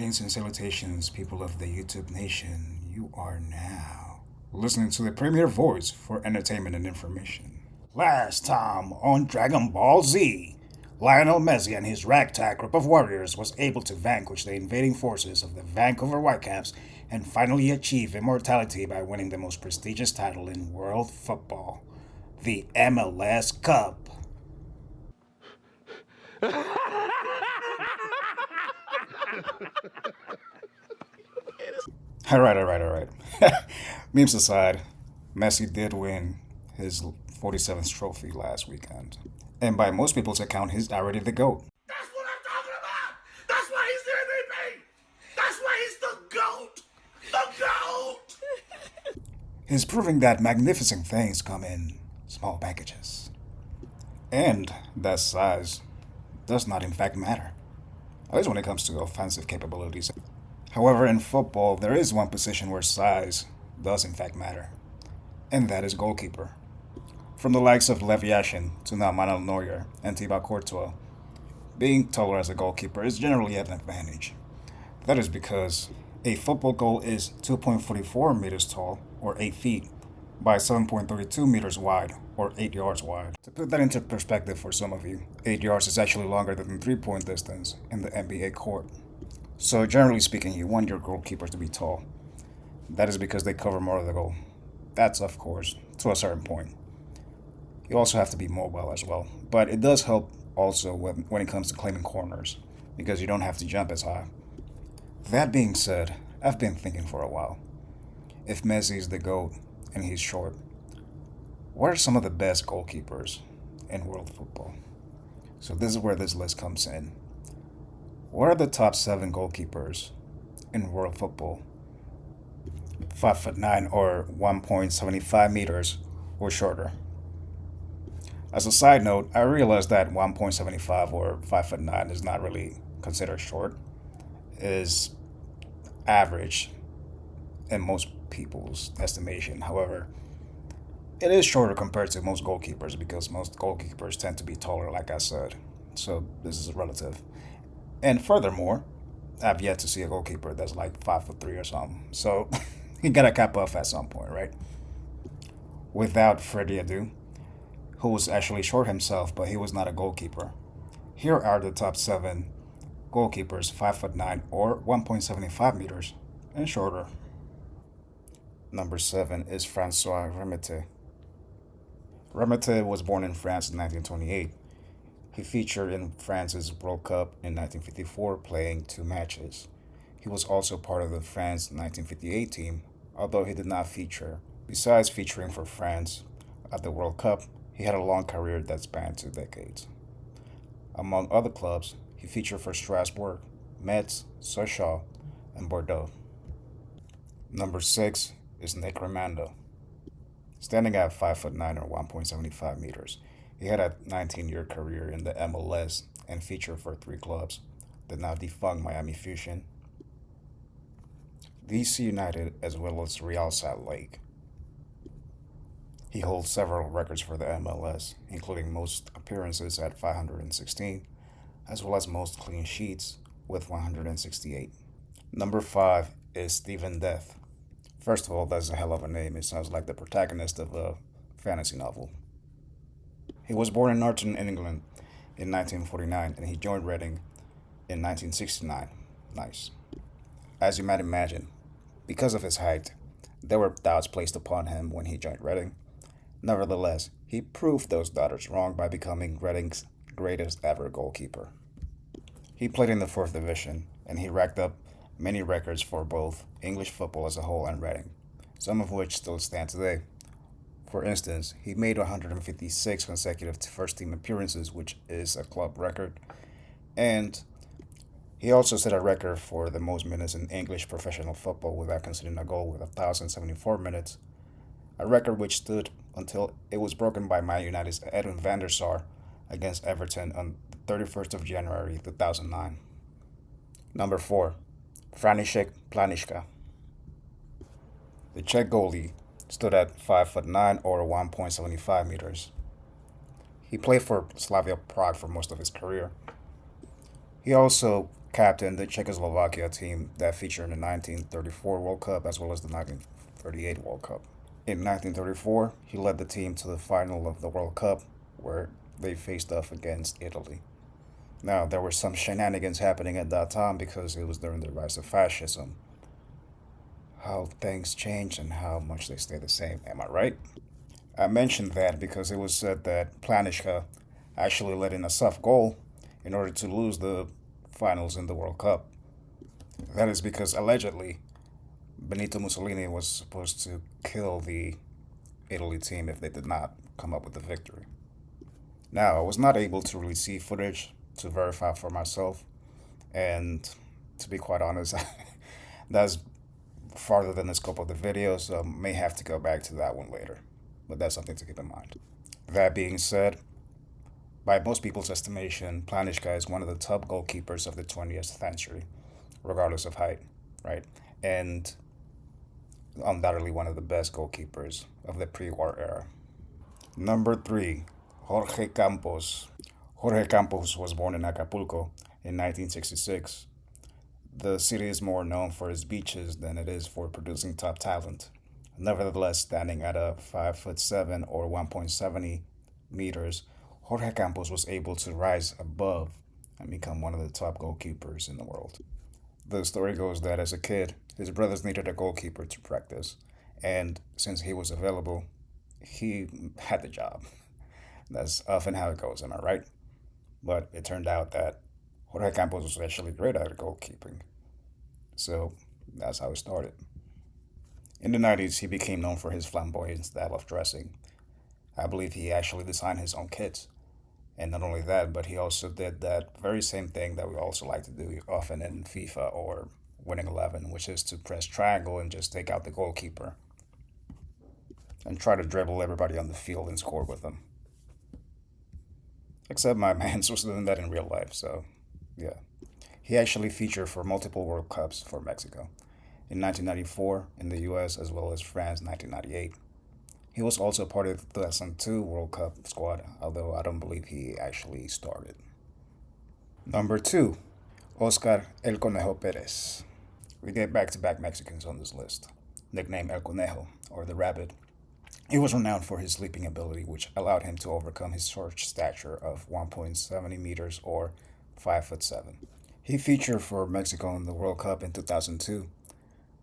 Greetings and salutations, people of the YouTube nation. You are now listening to the premier voice for entertainment and information. Last time on Dragon Ball Z, Lionel Messi and his ragtag group of warriors was able to vanquish the invading forces of the Vancouver Whitecaps and finally achieve immortality by winning the most prestigious title in world football, the MLS Cup. All right. Memes aside, Messi did win his 47th trophy last weekend. And by most people's account, he's already the GOAT. That's what I'm talking about. That's why he's the MVP. That's why he's the GOAT. The GOAT. He's proving that magnificent things come in small packages. And that size does not in fact matter. At least when it comes to offensive capabilities. However, in football, there is one position where size does in fact matter. And that is goalkeeper. From the likes of Lev Yashin to now Manuel Neuer and Thibaut Courtois, being taller as a goalkeeper is generally an advantage. That is because a football goal is 2.44 meters tall, or 8 feet, by 7.32 meters wide, or 8 yards wide. To put that into perspective for some of you, 8 yards is actually longer than the 3-point distance in the NBA court. So generally speaking, you want your goalkeeper to be tall. That is because they cover more of the goal. That's, of course, to a certain point. You also have to be mobile as well. But it does help also when it comes to claiming corners, because you don't have to jump as high. That being said, I've been thinking for a while. If Messi is the GOAT and he's short, what are some of the best goalkeepers in world football? So this is where this list comes in. What are the top 7 goalkeepers in world football? 5'9" or 1.75 meters or shorter. As a side note, I realized that 1.75 or 5'9" is not really considered short. It is average in most people's estimation. However, it is shorter compared to most goalkeepers because most goalkeepers tend to be taller, like I said. So this is relative. And furthermore, I've yet to see a goalkeeper that's like 5'3" or something. So you gotta cap off at some point, right? Without further ado, who was actually short himself, but he was not a goalkeeper. Here are the top 7 goalkeepers 5'9" or 1.75 meters and shorter. Number 7 is Francois Remete. Remete was born in France in 1928. He featured in France's World Cup in 1954, playing 2 matches. He was also part of the France 1958 team, although he did not feature. Besides featuring for France at the World Cup, he had a long career that spanned 2 decades. Among other clubs, he featured for Strasbourg, Metz, Sochaux, and Bordeaux. Number 6 is Nick Rimando. Standing at 5'9" or 1.75 meters, he had a 19-year career in the MLS and featured for 3 clubs: the now defunct Miami Fusion, DC United, as well as Real Salt Lake. He holds several records for the MLS, including most appearances at 516, as well as most clean sheets with 168. Number 5 is Stephen Death. First of all, that's a hell of a name. It sounds like the protagonist of a fantasy novel. He was born in Norton, England in 1949, and he joined Reading in 1969. Nice. As you might imagine, because of his height, there were doubts placed upon him when he joined Reading. Nevertheless, he proved those doubters wrong by becoming Reading's greatest ever goalkeeper. He played in the 4th Division, and he racked up many records for both English football as a whole and Reading, some of which still stand today. For instance, he made 156 consecutive first-team appearances, which is a club record, and he also set a record for the most minutes in English professional football without conceding a goal with 1,074 minutes, a record which stood until it was broken by Man United's Edwin van der Sar against Everton on the 31st of January 2009. Number 4, František Planiška. The Czech goalie stood at 5'9" or 1.75 meters. He played for Slavia Prague for most of his career. He also captained the Czechoslovakia team that featured in the 1934 World Cup as well as the 1938 World Cup. In 1934, he led the team to the final of the World Cup where they faced off against Italy. Now, there were some shenanigans happening at that time because it was during the rise of fascism. How things change and how much they stay the same, am I right? I mentioned that because it was said that Planishka actually let in a soft goal in order to lose the finals in the World Cup. That is because allegedly Benito Mussolini was supposed to kill the Italy team if they did not come up with the victory. Now, I was not able to really see footage to verify for myself, and to be quite honest, that's farther than the scope of the video, so I may have to go back to that one later. But that's something to keep in mind. That being said, by most people's estimation, Planishka is one of the top goalkeepers of the 20th century, regardless of height, right? And undoubtedly one of the best goalkeepers of the pre-war era. Number 3, Jorge Campos. Jorge Campos was born in Acapulco in 1966. The city is more known for its beaches than it is for producing top talent. Nevertheless, standing at a 5'7" or 1.70 meters, Jorge Campos was able to rise above and become one of the top goalkeepers in the world. The story goes that as a kid, his brothers needed a goalkeeper to practice, and since he was available, he had the job. That's often how it goes, am I right? But it turned out that Jorge Campos was actually great at goalkeeping. So that's how it started. In the 90s, he became known for his flamboyant style of dressing. I believe he actually designed his own kits. And not only that, but he also did that very same thing that we also like to do often in FIFA or Winning 11, which is to press triangle and just take out the goalkeeper and try to dribble everybody on the field and score with them. Except my man's was doing that in real life, so yeah. He actually featured for multiple World Cups for Mexico. In 1994 in the US as well as France 1998. He was also part of the 2002 World Cup squad, although I don't believe he actually started. Number 2, Oscar El Conejo Perez. We get back-to-back Mexicans on this list. Nicknamed El Conejo, or the Rabbit. He was renowned for his leaping ability, which allowed him to overcome his short stature of 1.70 meters or 5'7". He featured for Mexico in the World Cup in 2002.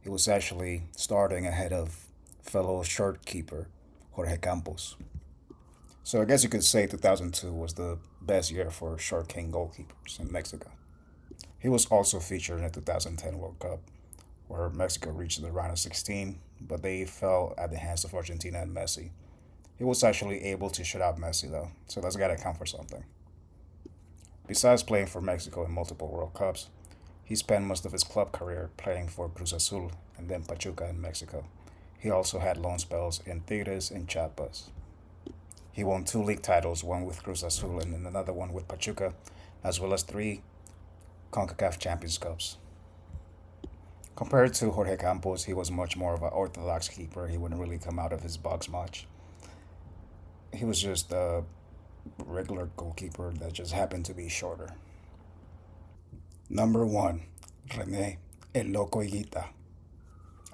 He was actually starting ahead of fellow short keeper Jorge Campos. So I guess you could say 2002 was the best year for short king goalkeepers in Mexico. He was also featured in the 2010 World Cup, where Mexico reached the round of 16, but they fell at the hands of Argentina and Messi. He was actually able to shut out Messi though, so that's gotta count for something. Besides playing for Mexico in multiple World Cups, he spent most of his club career playing for Cruz Azul and then Pachuca in Mexico. He also had loan spells in Tigres and Chiapas. He won 2 league titles, one with Cruz Azul and then another one with Pachuca, as well as 3 CONCACAF Champions Cups. Compared to Jorge Campos, he was much more of an orthodox keeper. He wouldn't really come out of his box much. He was just a regular goalkeeper that just happened to be shorter. Number 1, Rene El Loco Higuita.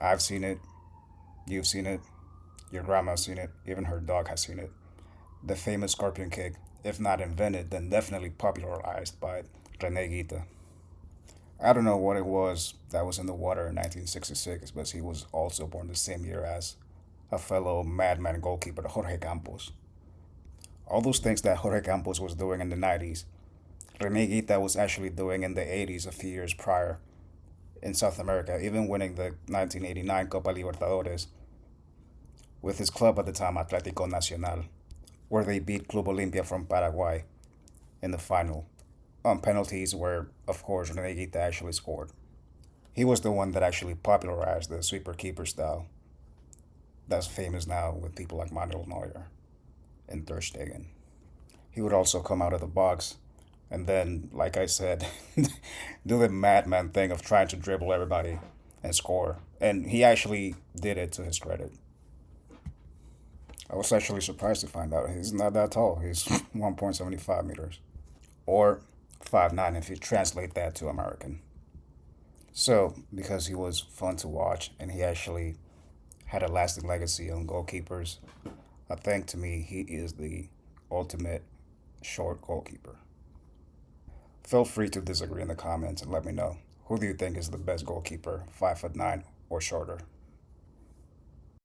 I've seen it, you've seen it, your grandma's seen it, even her dog has seen it. The famous scorpion kick, if not invented, then definitely popularized by Rene Higuita. I don't know what it was that was in the water in 1966, but he was also born the same year as a fellow madman goalkeeper, Jorge Campos. All those things that Jorge Campos was doing in the 90s, Rene Higuita was actually doing in the 80s a few years prior in South America, even winning the 1989 Copa Libertadores with his club at the time, Atlético Nacional, where they beat Club Olimpia from Paraguay in the final on penalties where, of course, Rene Higuita actually scored. He was the one that actually popularized the sweeper keeper style that's famous now with people like Manuel Neuer and Ter Stegen. He would also come out of the box and then, like I said, do the madman thing of trying to dribble everybody and score. And he actually did it to his credit. I was actually surprised to find out he's not that tall. He's 1.75 meters. Or 5'9" if you translate that to American. So, because he was fun to watch and he actually had a lasting legacy on goalkeepers, I think to me he is the ultimate short goalkeeper. Feel free to disagree in the comments and let me know. Who do you think is the best goalkeeper, 5'9" or shorter?